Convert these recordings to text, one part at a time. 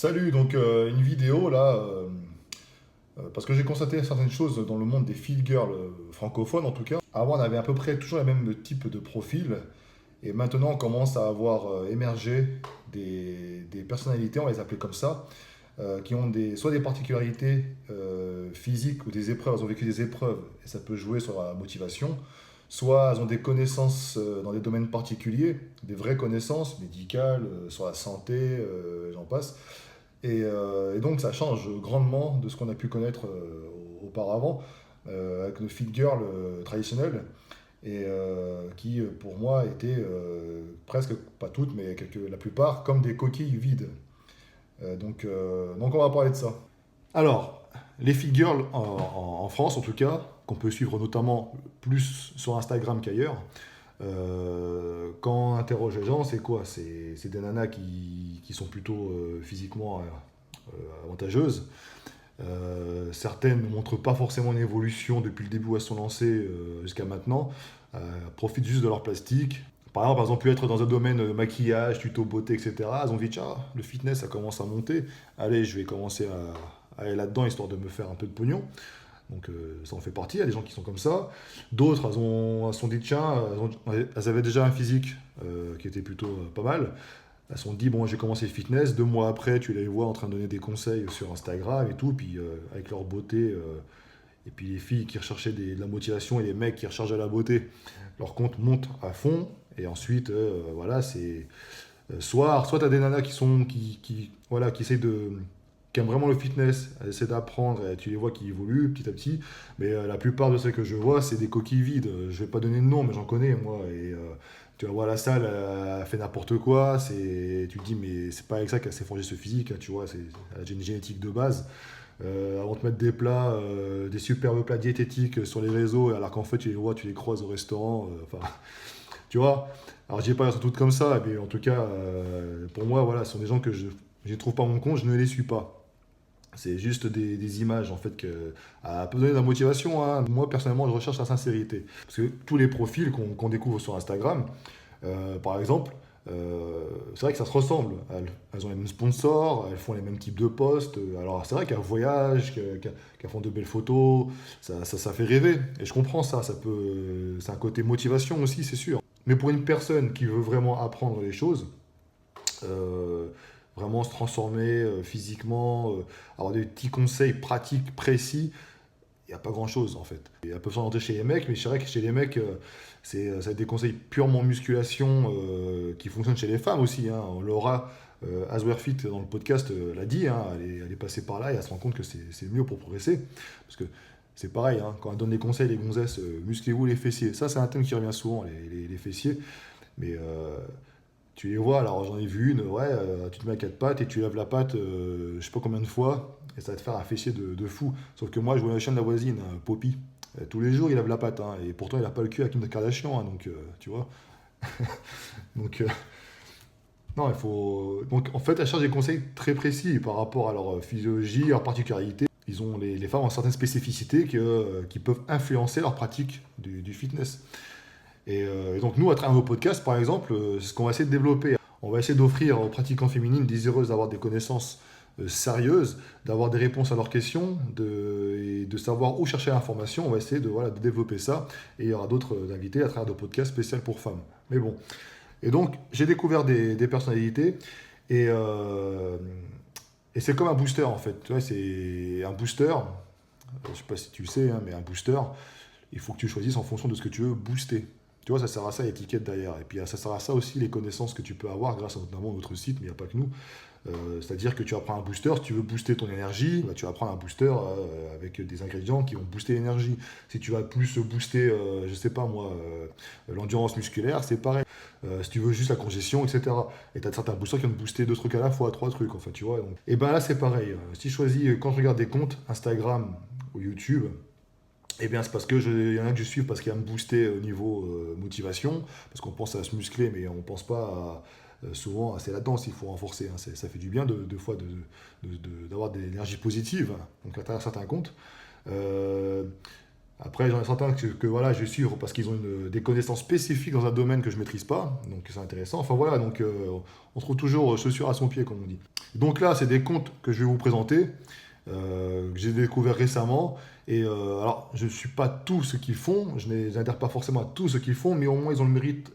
Salut, donc une vidéo là, parce que j'ai constaté certaines choses dans le monde des feed girls francophones en tout cas. Avant, on avait à peu près toujours le même type de profil, et maintenant on commence à avoir émergé des personnalités, on va les appeler comme ça, qui ont soit des particularités physiques ou des épreuves, elles ont vécu des épreuves, et ça peut jouer sur la motivation, soit elles ont des connaissances dans des domaines particuliers, des vraies connaissances médicales, sur la santé, j'en passe. Et donc ça change grandement de ce qu'on a pu connaître auparavant avec le feed girl traditionnel et qui pour moi étaient presque pas toutes mais la plupart comme des coquilles vides. Donc on va parler de ça. Alors, les feed girls en France en tout cas, qu'on peut suivre notamment plus sur Instagram qu'ailleurs, quand on interroge les gens, c'est quoi? C'est des nanas qui sont plutôt physiquement avantageuses. Certaines ne montrent pas forcément une évolution depuis le début où elles sont lancées jusqu'à maintenant. Profitent juste de leur plastique. Par exemple, elles ont pu être dans un domaine maquillage, tuto beauté, etc. Elles ont dit, tiens, le fitness, ça commence à monter. Allez, je vais commencer à aller là-dedans, histoire de me faire un peu de pognon. Donc ça en fait partie, il y a des gens qui sont comme ça. D'autres, elles se sont dit, tiens, elles avaient déjà un physique qui était plutôt pas mal. Elles se sont dit, bon, j'ai commencé le fitness. 2 mois après, tu les vois en train de donner des conseils sur Instagram et tout. Puis avec leur beauté, et puis les filles qui recherchaient de la motivation et les mecs qui recherchent de la beauté, leur compte monte à fond. Et ensuite, voilà, c'est soit tu as des nanas voilà, qui aiment vraiment le fitness, elles essaient d'apprendre, et tu les vois qui évoluent petit à petit, mais la plupart de celles que je vois, c'est des coquilles vides. Je vais pas donner de nom, mais j'en connais, moi, et tu vas voir la salle, elle fait n'importe quoi, tu te dis, mais c'est pas avec ça qu'elle s'est forgée ce physique, hein, tu vois, elle a une génétique de base. Avant de te mettre des plats, des superbes plats diététiques sur les réseaux, alors qu'en fait, tu les vois, tu les croises au restaurant, enfin, tu vois. Alors, je dis pas qu'elles sont toutes comme ça, mais en tout cas, pour moi, voilà, ce sont des gens que je ne trouve pas mon compte, je ne les suis pas. C'est juste des images en fait que peut donner de la motivation, hein. Moi personnellement, je recherche la sincérité. Parce que tous les profils qu'on découvre sur Instagram, par exemple, c'est vrai que ça se ressemble. Elles ont les mêmes sponsors, elles font les mêmes types de posts. Alors c'est vrai qu'elles voyagent, qu'elles font de belles photos, ça fait rêver. Et je comprends ça, c'est un côté motivation aussi, c'est sûr. Mais pour une personne qui veut vraiment apprendre les choses, euh, vraiment se transformer physiquement, avoir des petits conseils pratiques précis, il n'y a pas grand-chose en fait. Et elles peuvent s'orienter chez les mecs, mais c'est vrai que chez les mecs, ça va être des conseils purement musculation qui fonctionnent chez les femmes aussi, hein. Laura Aswerfit dans le podcast l'a dit, hein, elle est passée par là et elle se rend compte que c'est mieux pour progresser. Parce que c'est pareil, hein, quand elle donne des conseils, les gonzesses, musclez-vous les fessiers. Ça, c'est un thème qui revient souvent, les fessiers. Mais tu les vois, alors j'en ai vu une, ouais, tu te mets à quatre pattes et tu lèves la patte, je sais pas combien de fois, et ça va te faire un fessier de fou. Sauf que moi, je vois le chien de la voisine, Poppy. Tous les jours, il lève la patte, hein, et pourtant, il a pas le cul avec une Kardashian, hein, donc tu vois. Donc, non, il faut. Donc, en fait, elle cherche des conseils très précis par rapport à leur physiologie, leur particularité. Les femmes ont certaines spécificités qui peuvent influencer leur pratique du fitness. Et donc nous, à travers nos podcasts, par exemple, c'est ce qu'on va essayer de développer. On va essayer d'offrir aux pratiquants féminines désireuses d'avoir des connaissances sérieuses, d'avoir des réponses à leurs questions, et de savoir où chercher l'information. On va essayer voilà, de développer ça. Et il y aura d'autres invités à travers des podcasts spéciaux pour femmes. Mais bon. Et donc, j'ai découvert des personnalités. Et, euh, et c'est comme un booster, en fait. Tu vois, c'est un booster. Je ne sais pas si tu le sais, hein, mais un booster, il faut que tu choisisses en fonction de ce que tu veux booster. Tu vois, ça sert à ça l'étiquette derrière. Et puis ça sert à ça aussi les connaissances que tu peux avoir grâce à notamment notre site, mais il n'y a pas que nous. C'est-à-dire que tu vas prendre un booster, si tu veux booster ton énergie, bah, tu vas prendre un booster avec des ingrédients qui vont booster l'énergie. Si tu vas plus booster, je sais pas moi, l'endurance musculaire, c'est pareil. Si tu veux juste la congestion, etc. Et tu as certains boosters qui vont te booster 2 trucs à la fois, 3 trucs, enfin tu vois. Et ben là c'est pareil. Si je choisis, quand je regarde des comptes Instagram ou YouTube, eh bien, c'est parce que il y en a que je suis parce qu'il va me booster au niveau motivation, parce qu'on pense à se muscler, mais on pense pas souvent, c'est la danse, il faut renforcer, hein. Ça fait du bien de fois d'avoir de l'énergie positive, hein, donc à travers certains comptes. Euh, Après, j'en ai certains voilà, je vais suivre parce qu'ils ont des connaissances spécifiques dans un domaine que je ne maîtrise pas, donc c'est intéressant. Enfin voilà, donc on trouve toujours chaussure à son pied, comme on dit. Donc là, c'est des comptes que je vais vous présenter, que j'ai découvert récemment. Et alors, je ne suis pas tout ce qu'ils font, je n'adhère pas forcément à tout ce qu'ils font, mais au moins ils ont le mérite.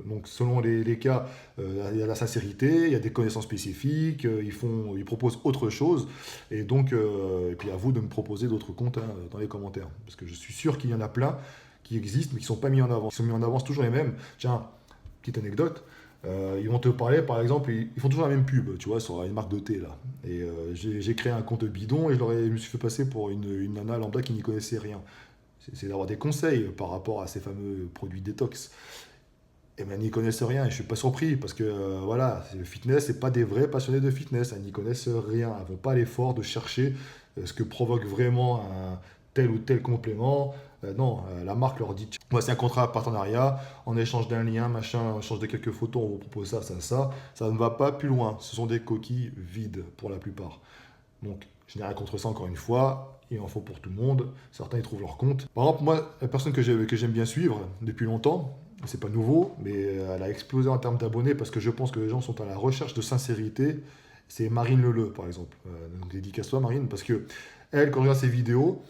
Donc selon les cas, il y a la sincérité, il y a des connaissances spécifiques, ils proposent autre chose, et donc et puis à vous de me proposer d'autres comptes hein, dans les commentaires, parce que je suis sûr qu'il y en a plein qui existent mais qui ne sont pas mis en avant. Ils sont mis en avant, c'est toujours les mêmes. Tiens, petite anecdote. Ils vont te parler, par exemple, ils font toujours la même pub, tu vois, sur une marque de thé là. Et j'ai créé un compte bidon et je me suis fait passer pour une nana lambda qui n'y connaissait rien. C'est d'avoir des conseils par rapport à ces fameux produits détox. Et ben, elles n'y connaissent rien et je suis pas surpris parce que voilà, le fitness, c'est pas des vrais passionnés de fitness, elles n'y connaissent rien, elles ne font pas l'effort de chercher ce que provoque vraiment un tel ou tel complément. Non, la marque leur dit voici un contrat à partenariat, en échange d'un lien, machin, en échange de quelques photos, on vous propose ça, ça, ça. Ça ne va pas plus loin, ce sont des coquilles vides pour la plupart. Donc, je n'ai rien contre ça, encore une fois. Il en faut pour tout le monde. Certains y trouvent leur compte. Par exemple, moi, la personne que j'aime bien suivre depuis longtemps, c'est pas nouveau, mais elle a explosé en termes d'abonnés parce que je pense que les gens sont à la recherche de sincérité. C'est Marine Leleu, par exemple. Donc, dédicace-toi, Marine, parce que elle, quand je regarde ses vidéos,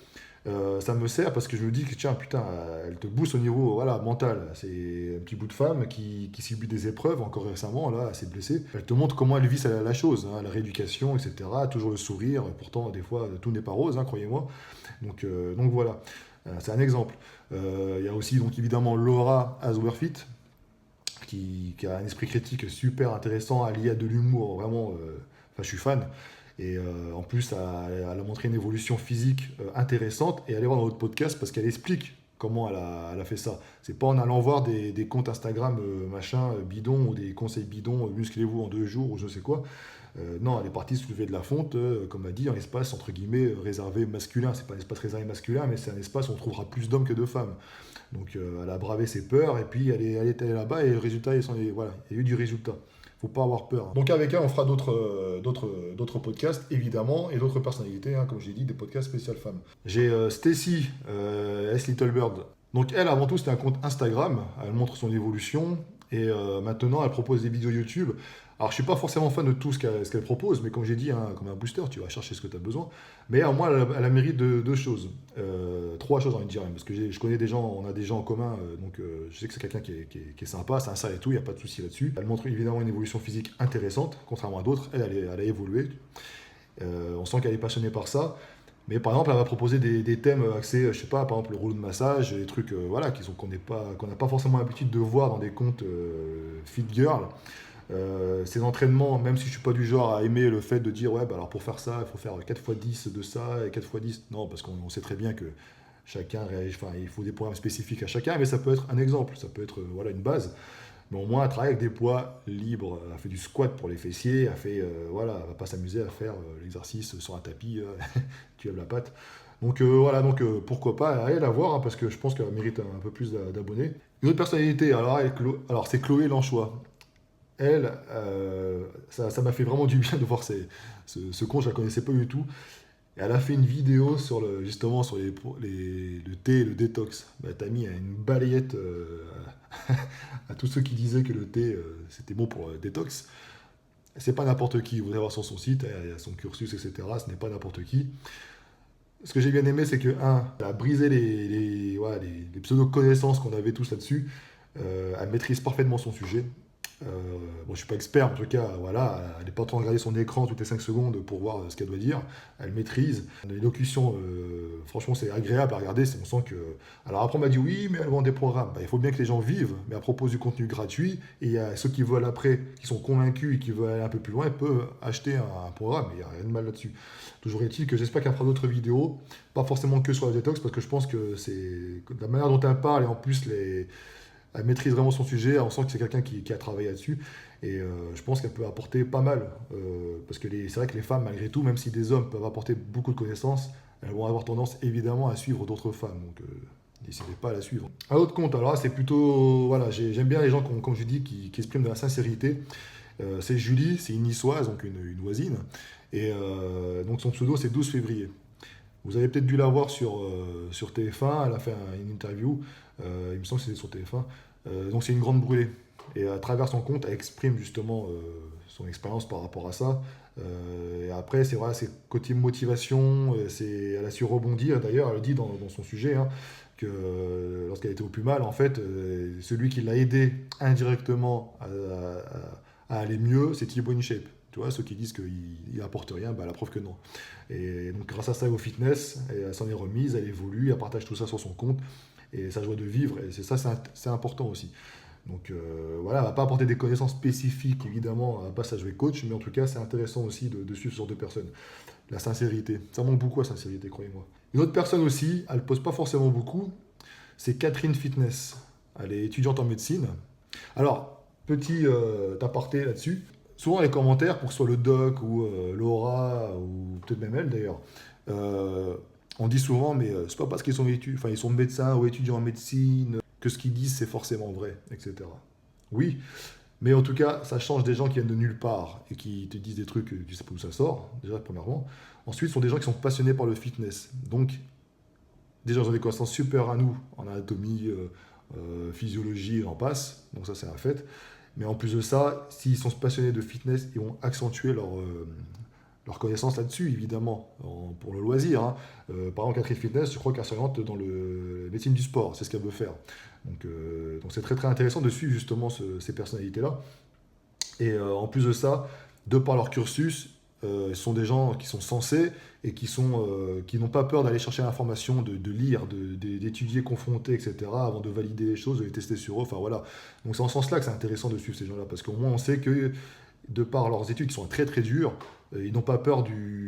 ça me sert parce que je me dis que tiens, putain, elle te booste au niveau voilà, mental. C'est un petit bout de femme qui subit des épreuves, encore récemment, là, elle s'est blessée. Elle te montre comment elle vit la chose, hein, la rééducation, etc. Toujours le sourire, pourtant, des fois, tout n'est pas rose, hein, croyez-moi. Donc voilà, c'est un exemple. Il y a aussi, donc évidemment, Laura Azwerfit, qui a un esprit critique super intéressant, allié à de l'humour, vraiment, je suis fan. Et en plus, elle a montré une évolution physique intéressante. Et allez voir dans votre podcast parce qu'elle explique comment elle a fait ça. C'est pas en allant voir des comptes Instagram machin bidon ou des conseils bidons, musclez-vous en 2 jours ou je sais quoi. Non, elle est partie soulever de la fonte, comme a dit, un espace entre guillemets réservé masculin. C'est pas un espace réservé masculin, mais c'est un espace où on trouvera plus d'hommes que de femmes. Donc elle a bravé ses peurs et puis elle est allée là-bas et le résultat, voilà, il y a eu du résultat. Faut pas avoir peur. Donc avec elle, on fera d'autres podcasts, évidemment, et d'autres personnalités, hein, comme j'ai dit, des podcasts spécial femmes. J'ai Stacy, S Little Bird. Donc elle, avant tout, c'était un compte Instagram. Elle montre son évolution. Et maintenant, elle propose des vidéos YouTube. Alors, je suis pas forcément fan de tout ce qu'elle propose, mais comme j'ai dit, hein, comme un booster, tu vas chercher ce que tu as besoin. Mais au moins, elle a mérite de 2 choses. 3 choses, j'ai envie de dire, même, parce que je connais des gens, on a des gens en commun, donc je sais que c'est quelqu'un qui est sympa, sincère et tout, il n'y a pas de souci là-dessus. Elle montre évidemment une évolution physique intéressante, contrairement à d'autres. Elle a évolué. On sent qu'elle est passionnée par ça. Mais par exemple, elle va proposer des thèmes axés, je sais pas, par exemple le rouleau de massage, des trucs voilà, qu'on n'a pas forcément l'habitude de voir dans des comptes fit girl. Ces entraînements, même si je suis pas du genre à aimer le fait de dire ouais, bah alors pour faire ça, il faut faire 4 x 10 de ça et 4 x 10. Non, parce qu'on sait très bien que chacun réagit, enfin, il faut des programmes spécifiques à chacun, mais ça peut être un exemple, ça peut être voilà, une base. Mais au moins, elle travaille avec des poids libres. Elle fait du squat pour les fessiers. Voilà, elle va pas s'amuser à faire l'exercice sur un tapis. Tu lèves la patte. Donc voilà, donc pourquoi pas, allez la voir, hein, parce que je pense qu'elle mérite un peu plus d'abonnés. Une autre personnalité, alors c'est Chloé Lanchois. Elle, ça m'a fait vraiment du bien de voir ce con, je la connaissais pas du tout. Et elle a fait une vidéo justement sur le thé et le détox. Bah, t'as mis une balayette à tous ceux qui disaient que le thé c'était bon pour le détox. C'est pas n'importe qui, vous allez voir sur son site, il y a son cursus, etc. Ce n'est pas n'importe qui. Ce que j'ai bien aimé, c'est que, elle a brisé voilà, les pseudo-connaissances qu'on avait tous là-dessus. Elle maîtrise parfaitement son sujet. Bon, je suis pas expert, en tout cas, voilà, elle n'est pas en train de regarder son écran toutes les 5 secondes pour voir ce qu'elle doit dire. Elle maîtrise. L'élocution, franchement, c'est agréable à regarder. On sent que. Alors après, on m'a dit oui, mais elle vend des programmes. Bah, il faut bien que les gens vivent, mais elle propose du contenu gratuit. Et il y a ceux qui veulent après, qui sont convaincus et qui veulent aller un peu plus loin, ils peuvent acheter un programme. Il n'y a rien de mal là-dessus. Toujours est-il que j'espère qu'elle fera d'autres vidéos, pas forcément que sur la détox, parce que je pense que c'est la manière dont elle parle et en plus elle maîtrise vraiment son sujet, on sent que c'est quelqu'un qui a travaillé là-dessus. Et je pense qu'elle peut apporter pas mal. Parce que c'est vrai que les femmes, malgré tout, même si des hommes peuvent apporter beaucoup de connaissances, elles vont avoir tendance évidemment à suivre d'autres femmes. Donc n'hésitez pas à la suivre. Un autre compte, alors là, c'est plutôt. Voilà, j'aime bien les gens, comme je dis, qui expriment de la sincérité. C'est Julie, c'est une niçoise, donc une voisine. Et donc son pseudo, c'est 12 février. Vous avez peut-être dû la voir sur TF1, elle a fait une interview, il me semble que c'était sur TF1. Donc c'est une grande brûlée. Et à travers son compte, elle exprime justement son expérience par rapport à ça. Et après, c'est vrai, c'est côté motivation, elle a su rebondir. D'ailleurs, elle dit dans son sujet hein, que lorsqu'elle était au plus mal, en fait, celui qui l'a aidé indirectement à aller mieux, c'est Thibaut InShape. Tu vois, ceux qui disent qu'il apporte rien, bah, la preuve que non. Et donc, grâce à ça, au fitness, elle s'en est remise, elle évolue, elle partage tout ça sur son compte et sa joie de vivre. Et c'est ça, c'est important aussi. Donc voilà, elle va pas apporter des connaissances spécifiques, évidemment, elle va pas ça jouer coach, mais en tout cas, c'est intéressant aussi de suivre ce genre de personnes. La sincérité, ça manque beaucoup la sincérité, croyez-moi. Une autre personne aussi, elle pose pas forcément beaucoup, c'est Catherine Fitness. Elle est étudiante en médecine. Alors, petit aparté là-dessus. Souvent, dans les commentaires, pour que ce soit le doc ou Laura, ou peut-être même elle d'ailleurs, euh, on dit souvent, mais c'est pas parce qu'ils sont, ils sont médecins ou étudiants en médecine que ce qu'ils disent c'est forcément vrai, etc. Oui, mais en tout cas, ça change des gens qui viennent de nulle part et qui te disent des trucs, tu sais pas d'où ça sort, déjà, premièrement. Ensuite, ce sont des gens qui sont passionnés par le fitness. Donc, déjà, ils ont des connaissances super à nous en anatomie, physiologie, et j'en passe. Donc, ça, c'est un fait. Mais en plus de ça, s'ils sont passionnés de fitness, ils vont accentuer leur connaissance là-dessus, évidemment, pour le loisir. Hein. Par exemple, Catherine Fitness, je crois qu'elle s'oriente dans le médecine du sport, c'est ce qu'elle veut faire. Donc c'est très très intéressant de suivre justement ces personnalités-là. Et en plus de ça, de par leur cursus, ce sont des gens qui sont sensés et qui n'ont pas peur d'aller chercher l'information, de lire, d'étudier, confronter, etc., avant de valider les choses, de les tester sur eux. Enfin voilà. Donc c'est en ce sens-là que c'est intéressant de suivre ces gens-là, parce qu'au moins on sait que de par leurs études qui sont très très dures, ils n'ont pas peur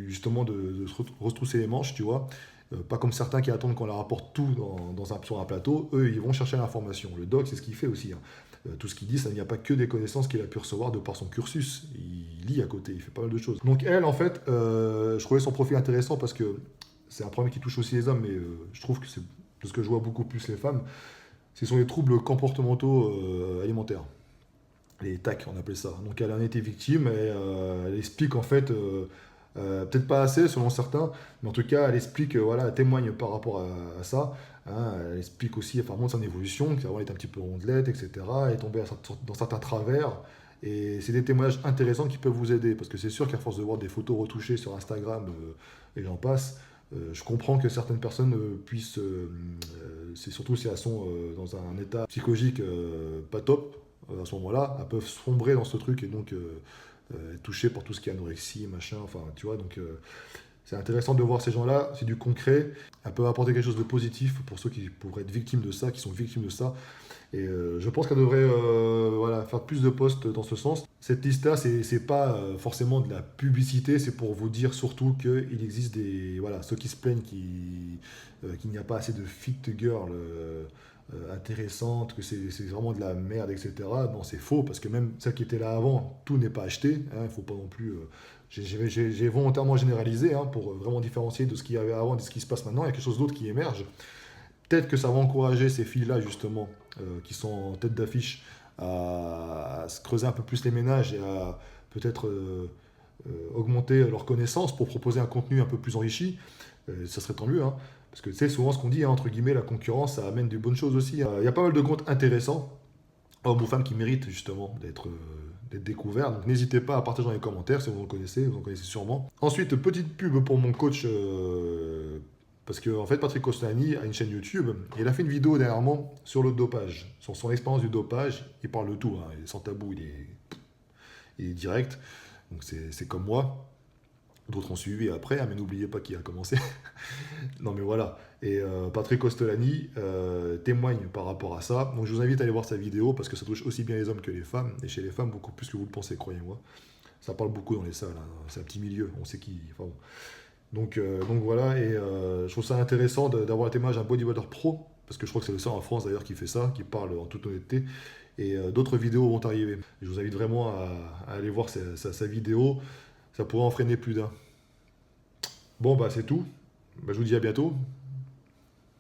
justement de se retrousser les manches, tu vois. Pas comme certains qui attendent qu'on leur apporte tout sur un plateau. Eux, ils vont chercher l'information. Le doc, c'est ce qu'il fait aussi. Hein. Tout ce qu'il dit, ça n'y a pas que des connaissances qu'il a pu recevoir de par son cursus. Il lit à côté, il fait pas mal de choses. Donc elle, en fait, je trouvais son profil intéressant parce que c'est un problème qui touche aussi les hommes, mais je trouve que c'est de ce que je vois beaucoup plus les femmes. Ce sont les troubles comportementaux alimentaires. Les TAC, on appelait ça. Donc elle en a été victime et elle explique en fait, peut-être pas assez selon certains, mais en tout cas elle explique, voilà, elle témoigne par rapport à ça. Hein. Elle explique aussi, enfin, montre son évolution, qu'avant elle était un petit peu rondelette, etc. Elle est tombée dans certains travers. Et c'est des témoignages intéressants qui peuvent vous aider, parce que c'est sûr qu'à force de voir des photos retouchées sur Instagram et j'en passe, je comprends que certaines personnes puissent, c'est surtout si elles sont dans un état psychologique pas top, à ce moment-là, elles peuvent sombrer dans ce truc et donc être touchées par tout ce qui est anorexie, machin, enfin, tu vois, donc c'est intéressant de voir ces gens-là, c'est du concret, elles peuvent apporter quelque chose de positif pour ceux qui pourraient être victimes de ça, qui sont victimes de ça, et je pense qu'elle devrait voilà, faire plus de posts dans ce sens. Cette liste-là, c'est pas forcément de la publicité, c'est pour vous dire surtout qu'il existe voilà, ceux qui se plaignent qu'il n'y a pas assez de fit girl intéressantes, que c'est vraiment de la merde, etc. Non, c'est faux, parce que même celle qui était là avant, tout n'est pas acheté. Hein, il faut pas non plus. J'ai volontairement généralisé hein, pour vraiment différencier de ce qu'il y avait avant et de ce qui se passe maintenant. Il y a quelque chose d'autre qui émerge. Peut-être que ça va encourager ces filles-là, justement, qui sont en tête d'affiche, à se creuser un peu plus les ménages et à peut-être augmenter leurs connaissances pour proposer un contenu un peu plus enrichi. Ça serait tant mieux. Hein. Parce que tu sais, souvent ce qu'on dit, hein, entre guillemets, la concurrence, ça amène de bonnes choses aussi. Hein. Il y a pas mal de comptes intéressants, hommes ou femmes, qui méritent justement d'être découverts. Donc n'hésitez pas à partager dans les commentaires si vous en connaissez sûrement. Ensuite, petite pub pour mon coach. Parce que en fait, Patrick Costolani a une chaîne YouTube et il a fait une vidéo dernièrement sur le dopage, sur son expérience du dopage. Il parle de tout, hein, il est sans tabou, il est direct. Donc c'est comme moi. D'autres ont suivi après, hein, mais n'oubliez pas qui a commencé. Non mais voilà. Et Patrick Costolani témoigne par rapport à ça. Donc je vous invite à aller voir sa vidéo parce que ça touche aussi bien les hommes que les femmes. Et chez les femmes, beaucoup plus que vous le pensez, croyez-moi. Ça parle beaucoup dans les salles. Hein. C'est un petit milieu, on sait qui. Enfin, bon. Donc voilà, et je trouve ça intéressant d'avoir le témoignage d'un bodybuilder pro, parce que je crois que c'est le seul en France d'ailleurs qui fait ça, qui parle en toute honnêteté, et d'autres vidéos vont arriver. Je vous invite vraiment à aller voir sa vidéo, ça pourrait en freiner plus d'un. Bon bah c'est tout, bah, je vous dis à bientôt.